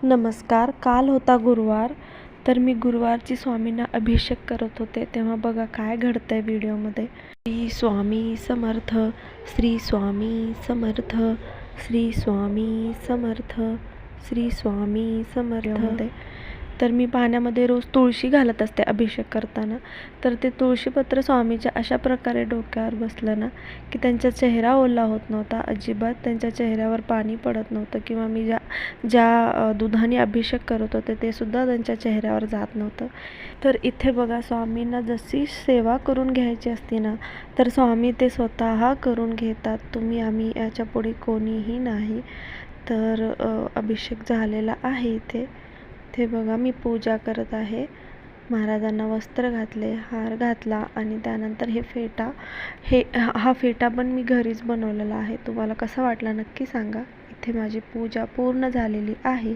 नमस्कार. काल होता गुरुवार, तर मी गुरुवारची स्वामींना अभिषेक करत होते. तेव्हा बघा काय घडतंय व्हिडिओमध्ये. श्री स्वामी समर्थ, श्री स्वामी समर्थ, श्री स्वामी समर्थ, श्री स्वामी समर्थ. तर मी पाण्यामध्ये रोज तुळशी घालत असते अभिषेक करताना. तर ते तुळशीपत्र स्वामीच्या अशा प्रकारे डोक्यावर बसलं ना की त्यांचा चेहरा ओला होत नव्हता अजिबात. त्यांच्या चेहऱ्यावर पाणी पडत नव्हतं किंवा मी ज्या दुधाने अभिषेक करत होते ते सुद्धा त्यांच्या चेहऱ्यावर जात नव्हतं. तर इथे बघा, स्वामींना जशी सेवा करून घ्यायची असते ना, तर स्वामी ते स्वतः करून घेतात. आम्ही याच्या पुढे कोणीही नाही. तर अभिषेक झालेला आहे इथे. ते बघा, मी पूजा करत आहे. महाराजांना वस्त्र घातले, हार घातला आणि त्यानंतर हा फेटा पण मी घरीच बनवलेला आहे. तुम्हाला कसा वाटला नक्की सांगा. इथे माझी पूजा पूर्ण झालेली आहे.